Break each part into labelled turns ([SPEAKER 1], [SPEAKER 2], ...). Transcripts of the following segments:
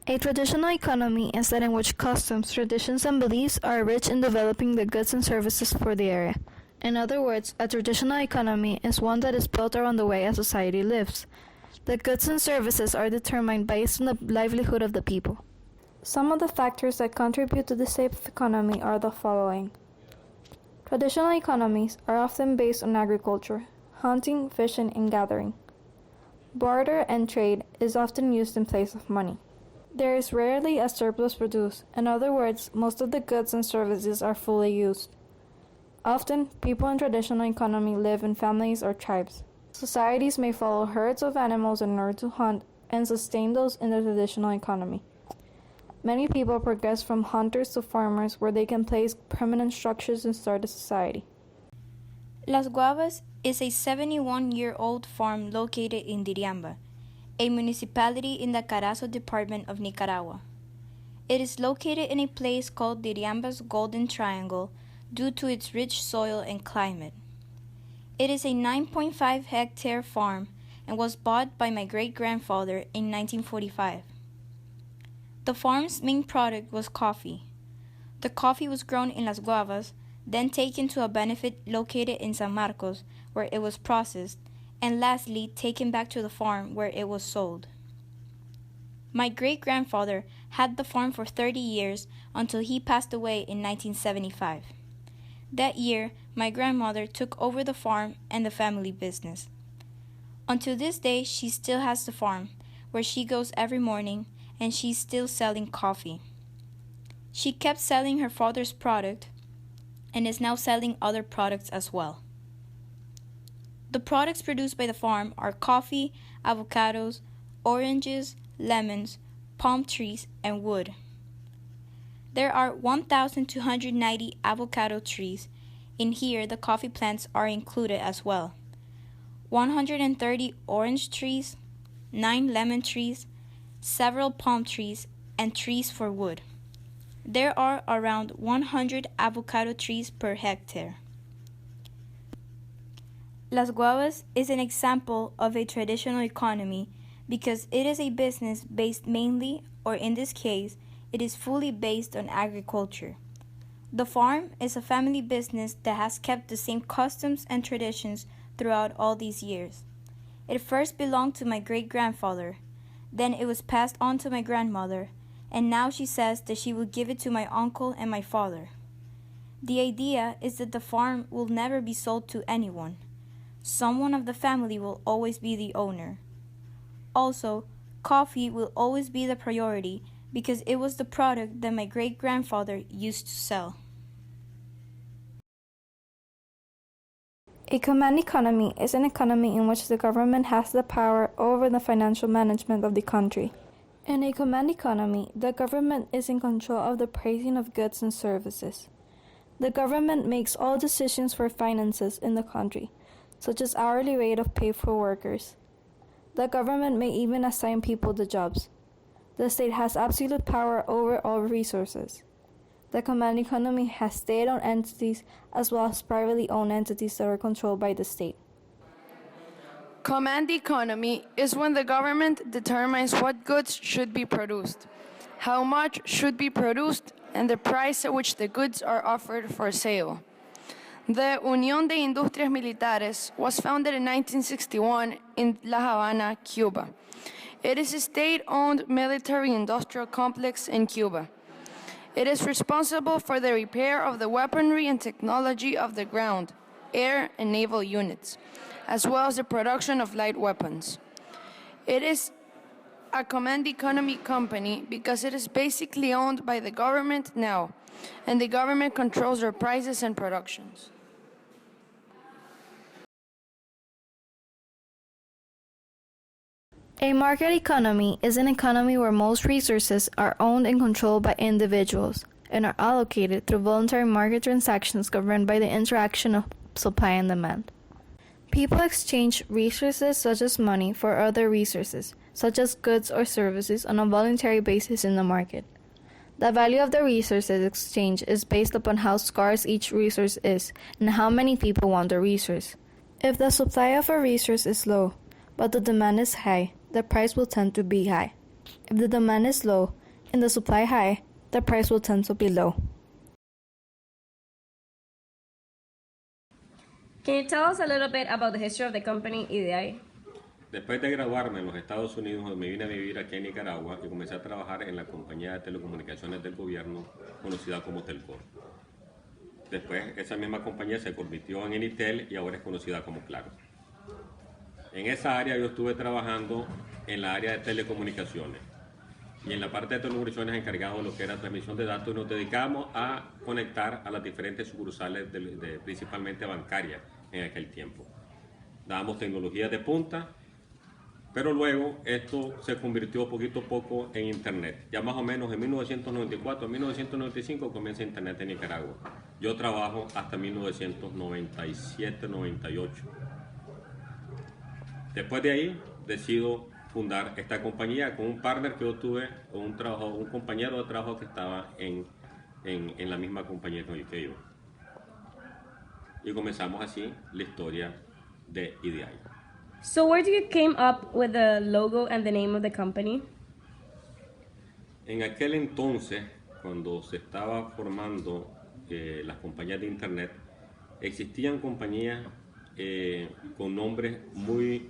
[SPEAKER 1] A traditional economy is that in which customs, traditions, and beliefs are rich in developing the goods and services for the area. In other words, a traditional economy is one that is built around the way a society lives. The goods and services are determined based on the livelihood of the people. Some of the factors that contribute to this type of economy are the following. Traditional economies are often based on agriculture, hunting, fishing, and gathering. Barter and trade is often used in place of money. There is rarely a surplus produced. In other words, most of the goods and services are fully used. Often, people in traditional economy live in families or tribes. Societies may follow herds of animals in order to hunt and sustain those in the traditional economy. Many people progress from hunters to farmers where they can place permanent structures and start a society.
[SPEAKER 2] Las Guavas is a 71-year-old farm located in Diriamba, a municipality in the Carazo department of Nicaragua. It is located in a place called Diriamba's Golden Triangle due to its rich soil and climate. It is a 9.5-hectare farm and was bought by my great-grandfather in 1945. The farm's main product was coffee. The coffee was grown in Las Guavas, then taken to a benefit located in San Marcos, where it was processed, and lastly taken back to the farm where it was sold. My great-grandfather had the farm for 30 years until he passed away in 1975. That year, my grandmother took over the farm and the family business. Until this day, she still has the farm, where she goes every morning, and she's still selling coffee. She kept selling her father's product and is now selling other products as well. The products produced by the farm are coffee, avocados, oranges, lemons, palm trees, and wood. There are 1,290 avocado trees. In here, the coffee plants are included as well. 130 orange trees, 9 lemon trees, several palm trees, and trees for wood. There are around 100 avocado trees per hectare. Las Guavas is an example of a traditional economy because it is a business based mainly, or in this case, it is fully based on agriculture. The farm is a family business that has kept the same customs and traditions throughout all these years. It first belonged to my great-grandfather, then it was passed on to my grandmother, and now she says that she will give it to my uncle and my father. The idea is that the farm will never be sold to anyone. Someone of the family will always be the owner. Also, coffee will always be the priority because it was the product that my great-grandfather used to sell.
[SPEAKER 1] A command economy is an economy in which the government has the power over the financial management of the country. In a command economy, the government is in control of the pricing of goods and services. The government makes all decisions for finances in the country, such as hourly rate of pay for workers. The government may even assign people to jobs. The state has absolute power over all resources. The command economy has state-owned entities as well as privately owned entities that are controlled by the state.
[SPEAKER 3] Command economy is when the government determines what goods should be produced, how much should be produced, and the price at which the goods are offered for sale. The Unión de Industrias Militares was founded in 1961 in La Habana, Cuba. It is a state-owned military-industrial complex in Cuba. It is responsible for the repair of the weaponry and technology of the ground, air, and naval units, as well as the production of light weapons. It is a command economy company because it is basically owned by the government now, and the government controls their prices and productions.
[SPEAKER 1] A market economy is an economy where most resources are owned and controlled by individuals and are allocated through voluntary market transactions governed by the interaction of supply and demand. People exchange resources such as money for other resources, such as goods or services, on a voluntary basis in the market. The value of the resources exchanged is based upon how scarce each resource is and how many people want the resource. If the supply of a resource is low, but the demand is high, the price will tend to be high. If the demand is low and the supply high, the price will tend to be low.
[SPEAKER 4] Can you tell us a little bit about the history of the company EDI?
[SPEAKER 5] Después de graduarme en los Estados Unidos, me vine a vivir aquí en Nicaragua y comencé a trabajar en la compañía de telecomunicaciones del gobierno conocida como Telcor. Después, esa misma compañía se convirtió en Enitel y ahora es conocida como Claro. En esa área yo estuve trabajando en la área de telecomunicaciones y en la parte de telecomunicaciones encargado de lo que era transmisión de datos y nos dedicamos a conectar a las diferentes sucursales principalmente bancarias en aquel tiempo. Dábamos tecnologías de punta, pero luego esto se convirtió poquito a poco en Internet. Ya más o menos en 1994, 1995 comienza Internet en Nicaragua. Yo trabajo hasta 1997-98. Después de ahí decido fundar esta compañía con un partner que yo tuve, un compañero de trabajo que estaba en la misma compañía que yo. Y comenzamos así la historia de EDI.
[SPEAKER 4] So where did you came up with the logo and the name of the company?
[SPEAKER 5] En aquel entonces, cuando se estaba formando las compañías de Internet, existían compañías con nombres muy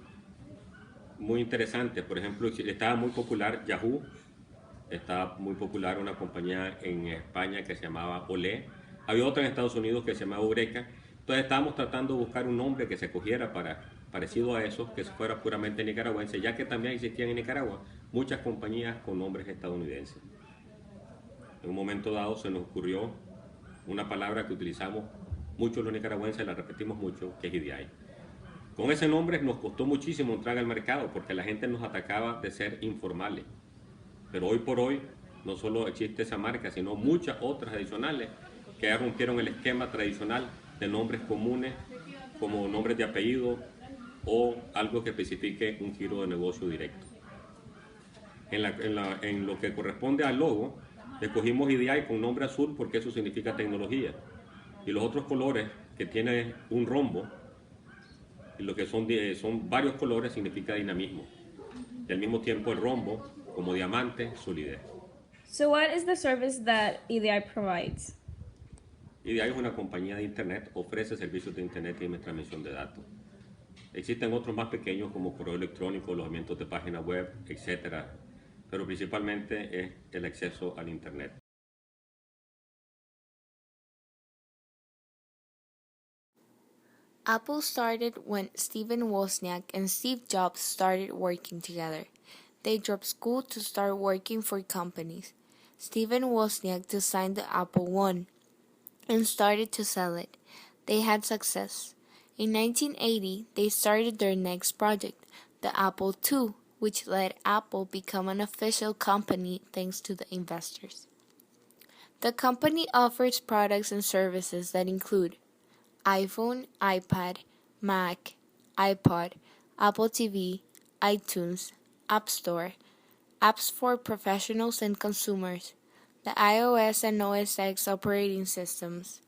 [SPEAKER 5] interesantes. Por ejemplo, estaba muy popular Yahoo, estaba muy popular una compañía en España que se llamaba Olé, había otra en Estados Unidos que se llamaba Eureka. Entonces estábamos tratando de buscar un nombre que se cogiera parecido a eso, que fuera puramente nicaragüense, ya que también existían en Nicaragua muchas compañías con nombres estadounidenses. En un momento dado se nos ocurrió una palabra que utilizamos muchos los nicaragüenses, la repetimos mucho, que es EDI. Con ese nombre nos costó muchísimo entrar al mercado porque la gente nos atacaba de ser informales. Pero hoy por hoy no solo existe esa marca, sino muchas otras adicionales que ya rompieron el esquema tradicional de nombres comunes como nombres de apellido o algo que especifique un giro de negocio directo. En lo que corresponde al logo, escogimos EDI con nombre azul porque eso significa tecnología. Y los otros colores que tiene un rombo, lo que son varios colores, significa dinamismo. Y al mismo tiempo el rombo, como diamante, solidez.
[SPEAKER 4] So what is the service that EDI provides?
[SPEAKER 5] EDI es una compañía de Internet, ofrece servicios de Internet y de transmisión de datos. Existen otros más pequeños como correo electrónico, alojamientos de página web, etc. Pero principalmente es el acceso al Internet.
[SPEAKER 6] Apple started when Steven Wozniak and Steve Jobs started working together. They dropped school to start working for companies. Steven Wozniak designed the Apple I and started to sell it. They had success. In 1980, they started their next project, the Apple II, which let Apple become an official company thanks to the investors. The company offers products and services that include iPhone, iPad, Mac, iPod, Apple TV, iTunes, App Store, apps for professionals and consumers, the iOS and OS X operating systems,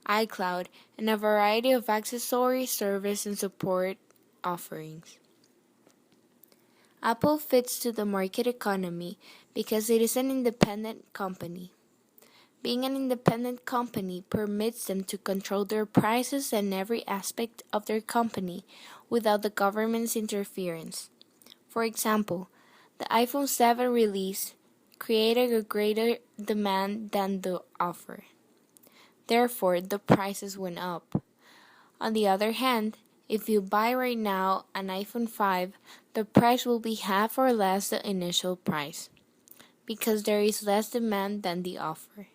[SPEAKER 6] iCloud, and a variety of accessory service and support offerings. Apple fits to the market economy because it is an independent company. Being an independent company permits them to control their prices and every aspect of their company without the government's interference. For example, the iPhone 7 release created a greater demand than the offer. Therefore, the prices went up. On the other hand, if you buy right now an iPhone 5, the price will be half or less the initial price, because there is less demand than the offer.